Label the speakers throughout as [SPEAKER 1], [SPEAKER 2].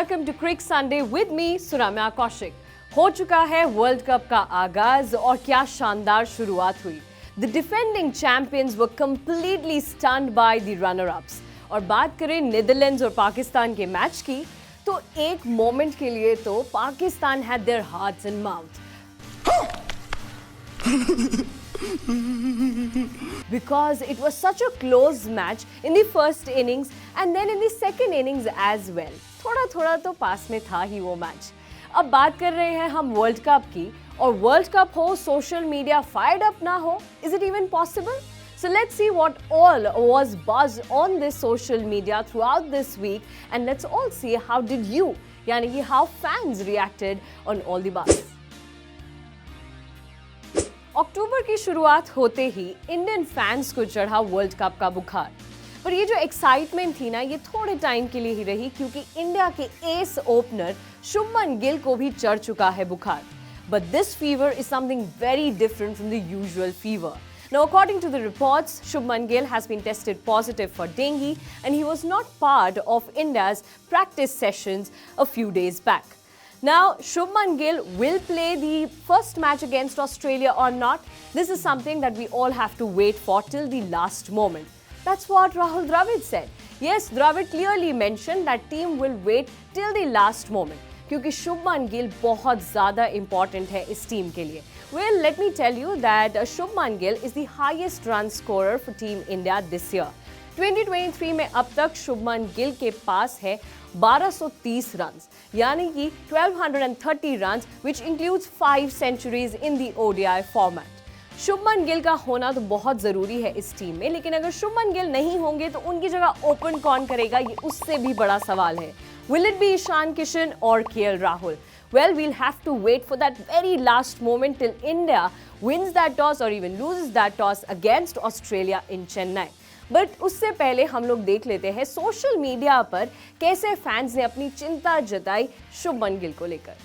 [SPEAKER 1] Welcome to Crick Sunday with me Suramya Kaushik. हो चुका है वर्ल्ड कप का आगाज और क्या शानदार शुरुआत हुई। The defending champions were completely stunned by the runner ups. और बात करें नीदरलैंड्स और पाकिस्तान के मैच की, तो एक मोमेंट के लिए तो Pakistan had there hearts in mouth because it was such a close match in the first innings and then in the second innings as well. थोड़ा तो पास में था ही वो मैच। अब बात कर रहे हैं हम वर्ल्ड कप की, और वर्ल्ड कप हो, सोशल मीडिया फायर्ड अप ना हो, is it even possible? So let's see what all was buzz on this social media throughout this week, and let's all see how did you, यानी कि how fans reacted on all the buzz. अक्टूबर की शुरुआत होते ही Indian fans को चढ़ा world cup का बुखार। पर ये जो एक्साइटमेंट थी ना, ये थोड़े टाइम के लिए ही रही, क्योंकि इंडिया के एस ओपनर शुभमन गिल को भी चढ़ चुका है बुखार। But this fever is something very different from the usual fever. Now, according to the reports, Shubman Gill has been tested positive for dengue and he was not part of India's practice sessions a few days back. Now, Shubman Gill will play the first match against Australia or not. This is something that we all have to wait for till the last moment. That's what Rahul Dravid said. Yes, Dravid clearly mentioned that team will wait till the last moment, क्योंकि शुभमन गिल बहुत ज़्यादा important है इस team के लिए। Well, let me tell you that Shubman Gill is the highest run scorer for Team India this year. 2023 में अब तक शुभमन गिल के पास है 1230 रन्स, यानी कि 1230 runs, which includes 5 centuries in the ODI format. Shubman Gill का होना तो बहुत ज़रूरी है इस टीम में, लेकिन अगर शुभमन गिल नहीं होंगे तो उनकी जगह ओपन कौन करेगा, ये उससे भी बड़ा सवाल है। Will it be Ishan Kishan or KL Rahul? Well, we'll have to wait for that very last moment till India wins that toss or even loses that toss against Australia in Chennai. But उससे पहले हम लोग देख लेते हैं social media पर कैसे fans ने अपनी चिंता जताई शुभमन गिल को लेकर।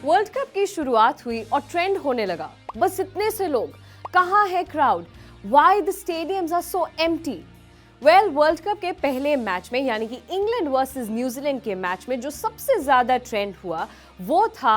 [SPEAKER 1] वर्ल्ड कप की शुरुआत हुई और ट्रेंड होने लगा, बस इतने से लोग, कहाँ है crowd, why the stadiums are so empty. Well, world cup के पहले मैच में, यानी कि इंग्लैंड वर्सेस न्यूजीलैंड के मैच में जो सबसे ज्यादा ट्रेंड हुआ वो था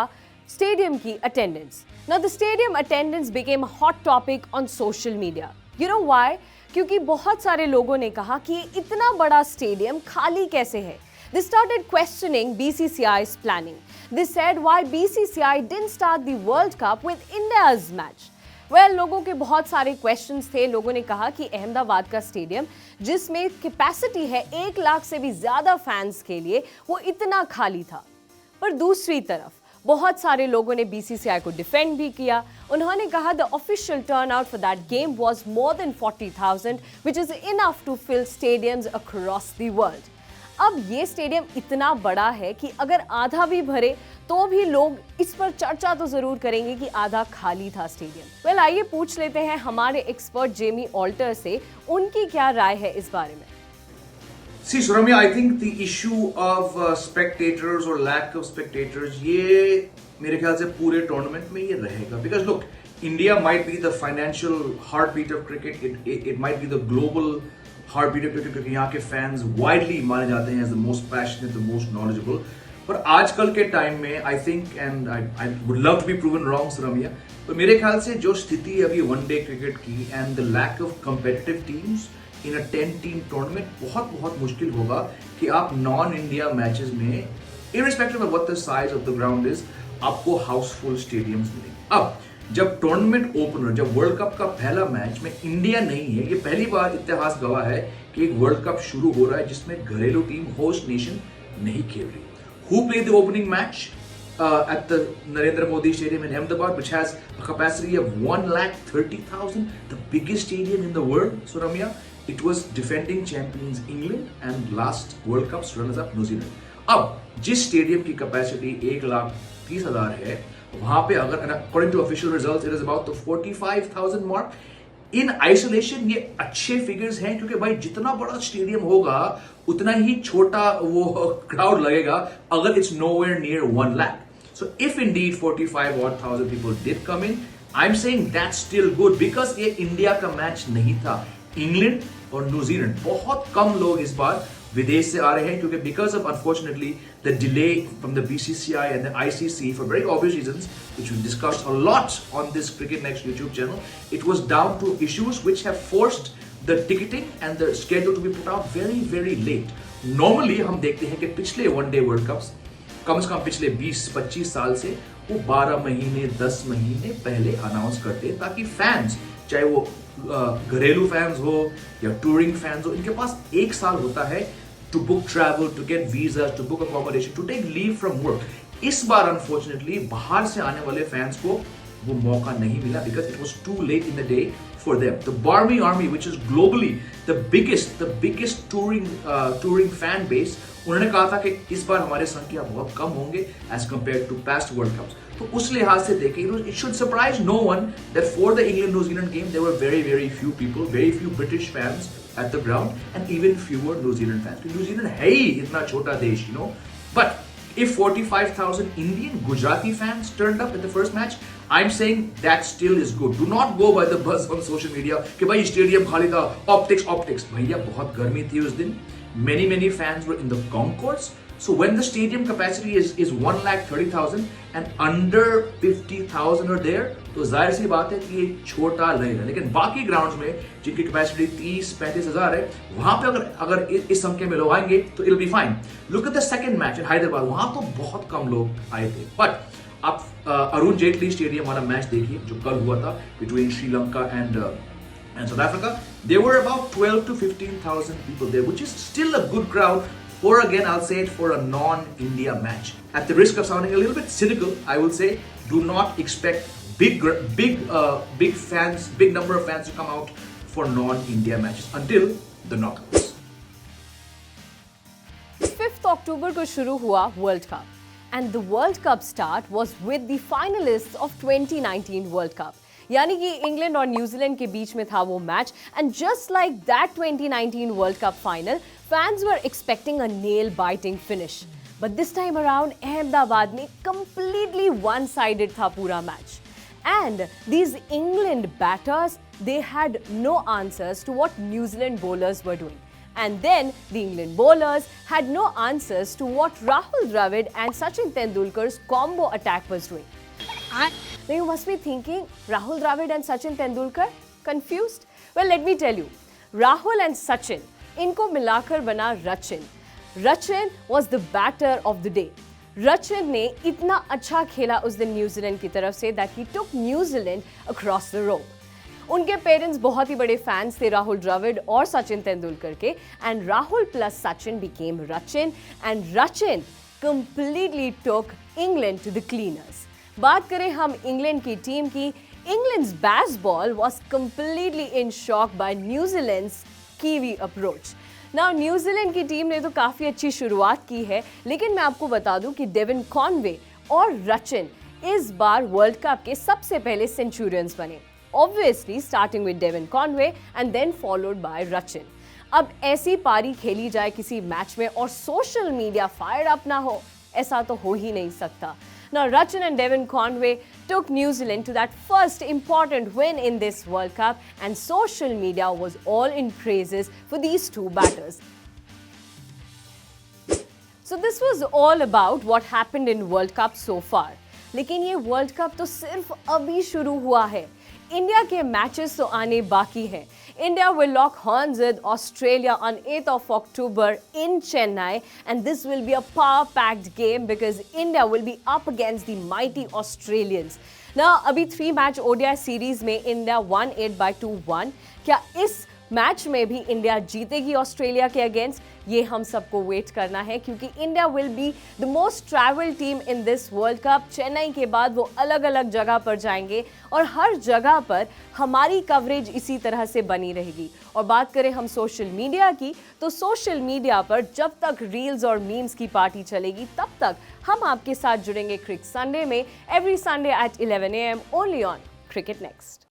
[SPEAKER 1] स्टेडियम की attendance. Now the stadium attendance became a hot topic on social media. You know why? क्योंकि बहुत सारे लोगों ने कहा कि इतना बड़ा स्टेडियम खाली कैसे है। They started questioning BCCI's planning. They said why BCCI didn't start the World Cup with India's match. Well, लोगों के बहुत सारे क्वेश्चंस थे। लोगों ने कहा कि अहमदाबाद का स्टेडियम, जिसमें कैपेसिटी है 1 लाख से भी ज़्यादा फैंस के लिए, वो इतना खाली था। पर दूसरी तरफ बहुत सारे लोगों ने BCCI को डिफेंड भी किया। उन्होंने कहा the official turn out for that game was more than 40,000, which is enough to fill stadiums across the world. अब ये स्टेडियम इतना बड़ा है कि अगर आधा भी भरे तो भी लोग इस पर चर्चा तो जरूर करेंगे कि आधा खाली था स्टेडियम। वेल, आइए पूछ लेते हैं हमारे एक्सपर्ट जेमी ऑल्टर से, उनकी क्या राय है इस बारे में।
[SPEAKER 2] See, Suramya, I think the issue of spectators or lack of spectators, ये मेरे ख्याल से पूरे टूर्नामेंट में ये रहेगा। Because look, India might be the financial heartbeat of cricket. It might be the global heartbeat of cricket, क्योंकि यहाँ के फैंस वाइडली माने जाते हैं as the most passionate, the most knowledgeable. पर आजकल के टाइम में I think, and I would love to be proven wrong, Suramya, पर मेरे ख्याल से जो स्थिति है अभी वनडे क्रिकेट की and the lack of competitive teams in a 10-team tournament, बहुत मुश्किल होगा कि आप नॉन इंडिया मैचेस में, irrespective of what the size of the ground is, आपको हाउसफुल स्टेडियम्स मिलेंगे। अब जब टूर्नामेंट ओपनर, जब वर्ल्ड कप का पहला मैच में इंडिया नहीं है, ये पहली बार इतिहास गवाह है कि एक वर्ल्ड कप शुरू हो रहा है जिसमें घरेलू टीम होस्ट नेशन नहीं खेल रही। Who played the opening match at the Narendra Modi Stadium in Ahmedabad, which has a capacity of 130,000, the biggest stadium in the world, Suramya? It was defending champions England and last World Cup's runners-up New Zealand. अब जिस stadium की capacity 1,30,000 है, वहां पे अगर according to official results it is about the 45,000 mark. In isolation ये अच्छे figures हैं, क्योंकि भाई जितना बड़ा स्टेडियम होगा उतना ही छोटा वो क्राउड लगेगा अगर it's nowhere near 1 lakh. So if indeed 45 odd thousand people did come in, I'm saying that's still good because ये इंडिया का मैच नहीं था. इंग्लैंड और न्यूजीलैंड, बहुत कम लोग इस बार विदेश से आ रहे हैं क्योंकि because of unfortunately the delay from the BCCI and the ICC for very obvious reasons which we discussed a lot on this Cricket Next YouTube channel, it was down to issues which have forced the ticketing and the schedule to be put out very very late. Normally हम देखते हैं कि पिछले one day world cups कम से कम पिछले 20-25 साल से वो 12 महीने 10 महीने पहले अनाउंस करते हैं ताकि फैंस, चाहे वो घरेलू फैंस हो या टूरिंग फैंस हो, इनके पास एक साल होता है to book travel, to get visas, to book accommodation, to take leave from work. इस बार unfortunately बाहर से आने वाले फैंस को वो मौका नहीं मिला because it was too late in the day for them. The Barmy Army, which is globally the biggest touring fan base, उन्होंने कहा था कि इस बार हमारे संख्या बहुत कम होंगे as compared to past World Cups. तो उस लिहाज से देखें, it should surprise no one that for the England-New Zealand game there were very very few people, very few British fans at the ground and even fewer New Zealand fans. New Zealand है ही इतना छोटा देश, you know. But if 45,000 Indian Gujarati fans turned up at the first match, I'm saying that still is good. Do not go by the buzz on social media कि भाई stadium खाली था, optics. भैया बहुत गर्मी थी उस दिन. Many fans were in the concourse. So when the stadium capacity is 1,30,000 and under 50,000 are there, तो जाहिर सी बात है कि ये छोटा लगेगा. लेकिन बाकी ग्राउंड्स में जिनकी कैपेसिटी 30-35 हजार है, वहां पे अगर इस संख्या में लोग आएंगे तो it'll be fine. Look at the second match in Hyderabad. वहां तो बहुत कम लोग आए थे. But आप अरुण जेटली स्टेडियम वाला मैच देखिए जो कल हुआ था between Sri Lanka and South Africa. There were about 12 to 15,000 people there, which is still a good crowd for, again, I'll say it, for a non-India match. At the risk of sounding a little bit cynical, I will say, do not expect big number of fans to come out for non-India matches until the knockouts.
[SPEAKER 1] 5th October को शुरू हुआ World Cup, and the World Cup start was with the finalists of 2019 World Cup. यानी कि England और New Zealand के बीच में था वो match, and just like that 2019 world cup final, fans were expecting a nail biting finish. But this time around Ahmedabad में completely one sided था पूरा match. And these England batters, they had no answers to what New Zealand bowlers were doing. And then the England bowlers had no answers to what Rahul Dravid and Sachin Tendulkar's combo attack was doing. Now you must be thinking, Rahul Dravid and Sachin Tendulkar? Confused? Well, let me tell you. Rahul and Sachin, इनको मिलाकर बना Rachin. Rachin was the batter of the day. Rachin ने इतना अच्छा खेला उस दिन New Zealand की तरफ से that he took New Zealand across the rope. उनके पेरेंट्स बहुत ही बड़े फैंस थे राहुल द्रविड़ और सचिन तेंदुलकर के, and Rahul plus Sachin became Rachin, and Rachin completely took England to the cleaners. बात करें हम इंग्लैंड की टीम की, England's baseball was completely in shock by New Zealand's Kiwi approach. Now New Zealand की टीम ने तो काफ़ी अच्छी शुरुआत की है, लेकिन मैं आपको बता दूं कि डेविन कॉनवे और रचिन इस बार वर्ल्ड कप के सबसे पहले सेंचुरियंस बने. Obviously starting with Devin Conway and then followed by Rachin. अब ऐसी पारी खेली जाए किसी मैच में और सोशल मीडिया फायर अप ना हो, ऐसा तो हो ही नहीं सकता. Now Rachin and Devin Conway took New Zealand to that first important win in this World Cup, and social media was all in praises for these two batters. So this was all about what happened in World Cup so far. लेकिन ये world cup तो सिर्फ अभी शुरू हुआ है. India के matches तो आने बाकी हैं. India will lock horns with Australia on 8th of October in Chennai, and this will be a power-packed game because India will be up against the mighty Australians. Now, अभी 3 match ODI series में India 1-8-2-1. क्या इस match में भी India जीतेगी Australia के against? ये हम सबको वेट करना है, क्योंकि India will be the most travel team in this world cup. Chennai के बाद वो अलग अलग जगह पर जाएंगे और हर जगह पर हमारी कवरेज इसी तरह से बनी रहेगी. और बात करें हम सोशल मीडिया की, तो सोशल मीडिया पर जब तक रील्स और मीम्स की पार्टी चलेगी, तब तक हम आपके साथ जुड़ेंगे क्रिक संडे में, every Sunday at 11 AM only on Cricket next.